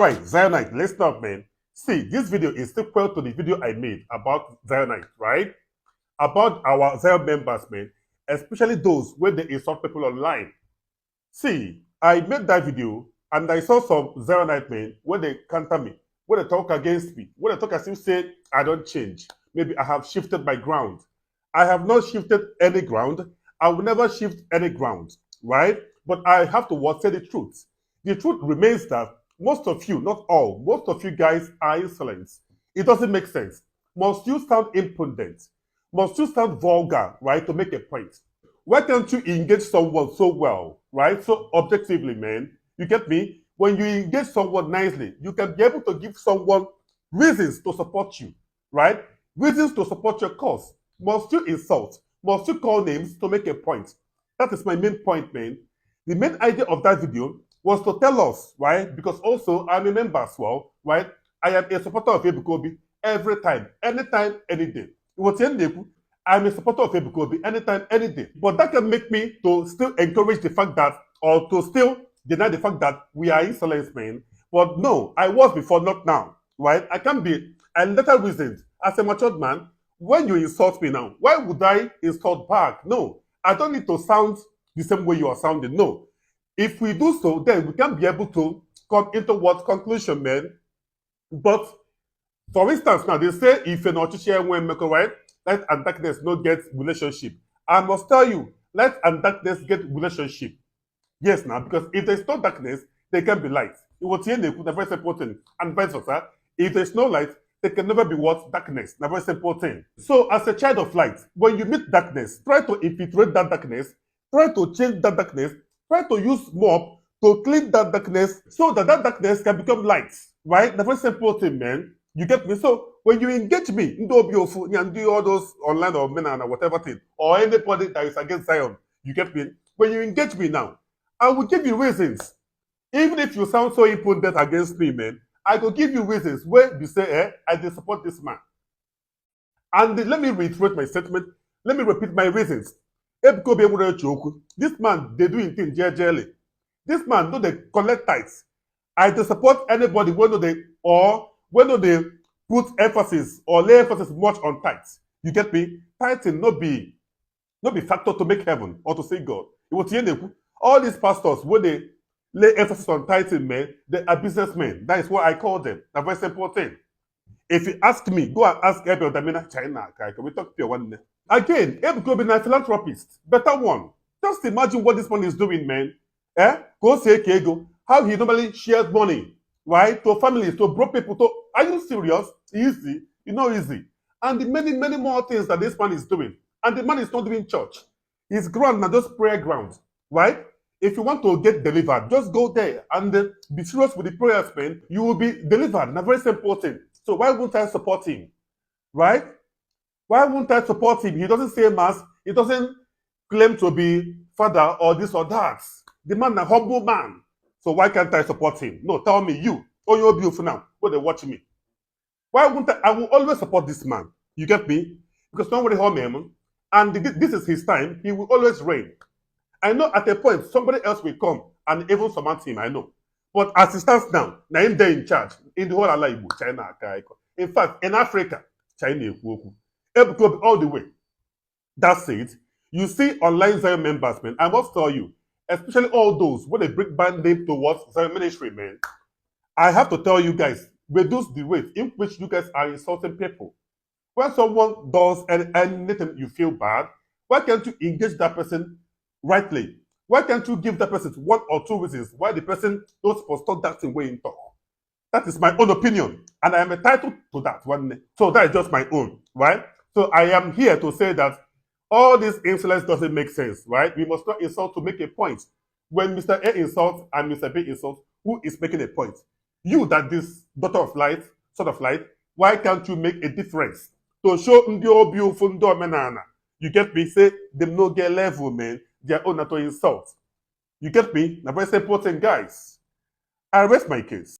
Alright, Zionite, let's start, man. See, this video is sequel to the video I made about Zionite, right? About our Zion members, man, especially those where they insult people online. See, I made that video and I saw some Zionite men when they counter me, when they talk against me, when they talk as if say I don't change. Maybe I have shifted my ground. I have not shifted any ground. I will never shift any ground, right? But I have to say the truth. The truth remains that most of you, not all, most of you guys are insolent. It doesn't make sense. Must you sound impudent? Must you sound vulgar, right, to make a point? Why can't you engage someone so well, right? So objectively, man. You get me? When you engage someone nicely, you can be able to give someone reasons to support you, right? Reasons to support your cause. Must you insult? Must you call names to make a point? That is my main point, man. The main idea of that video was to tell us, right? Because also I'm a member as well, right? I am a supporter of Ebukobi every time, anytime, any day. I'm a supporter of Ebukobi anytime, any day. But that can make me to still encourage the fact that, or to still deny the fact that we are insolent, man. But no, I was before, not now, right? I can be, and later reasons, as a matured man, when you insult me now, why would I insult back? No, I don't need to sound the same way you are sounding, no. If we do so, then we can be able to come into what conclusion, man. But for instance, now they say if you're not sharing when make right, light and darkness not get relationship. I must tell you, light and darkness get relationship. Yes, now because if there's no darkness, there can be light. It was here very important, and vice versa. If there's no light, there can never be what darkness. Now very important. So as a child of light, when you meet darkness, try to infiltrate that darkness, try to change that darkness. Try to use mop to clean that darkness so that that darkness can become light, right? The very simple thing, man. You get me? So when you engage me, and do all those online or Omenala, whatever thing, or anybody that is against Zion, you get me? When you engage me now, I will give you reasons. Even if you sound so impudent against me, man, I will give you reasons where you say, I will support this man. And let me reiterate my statement. Let me repeat my reasons. This man, they do in things jelly. This man, no, they collect tithes. I to support anybody when they put emphasis or lay emphasis much on tithes. You get me? Tithing not be factor to make heaven or to see God. It was all these pastors when they lay emphasis on tithing, man, they are businessmen. That is what I call them. That's very simple thing. If you ask me, go and ask Ebel Damina China. Can we talk to your one? Again, Ebukobi is a philanthropist. Better one. Just imagine what this man is doing, man. Go say Kego. How he normally shares money, right? To families, to broke people. Are you serious? Easy. You know, easy. And the many, many more things that this man is doing. And the man is not doing church. His ground now just prayer ground, right? If you want to get delivered, just go there and be serious with the prayers, man. You will be delivered. Now, very simple thing. So why won't I support him? Right? Why won't I support him? He doesn't say mass. He doesn't claim to be father or this or that. The man a humble man. So why can't I support him? No, tell me you. Oh, you're beautiful now. Go they watch me. Why won't I? I will always support this man. You get me? Because nobody hold him. And this is his time. He will always reign. I know at a point somebody else will come and even surmount him. I know. But as it stands now, now him there in charge in the whole Omenala Igbo, China. In fact, in Africa, China Ebukobi all the way. That's it. You see online Zion members, man. I must tell you, especially all those when they bring bad name towards Zion ministry, man. I have to tell you guys, reduce the rate in which you guys are insulting people. When someone does anything you feel bad, why can't you engage that person rightly? Why can't you give that person one or two reasons why the person don't supposed to talk that same way in talk? That is my own opinion, and I am entitled to that one. So that is just my own, right? So I am here to say that all this insolence doesn't make sense, right? We must not insult to make a point. When Mr. A insults and Mr. B insults, who is making a point? You that this daughter of light, son of light, why can't you make a difference? To show Ndi beautiful Ndi Omenala. You get me? Say them no get level, man. Their own to insult. You get me? Now very important, guys. I rest my case.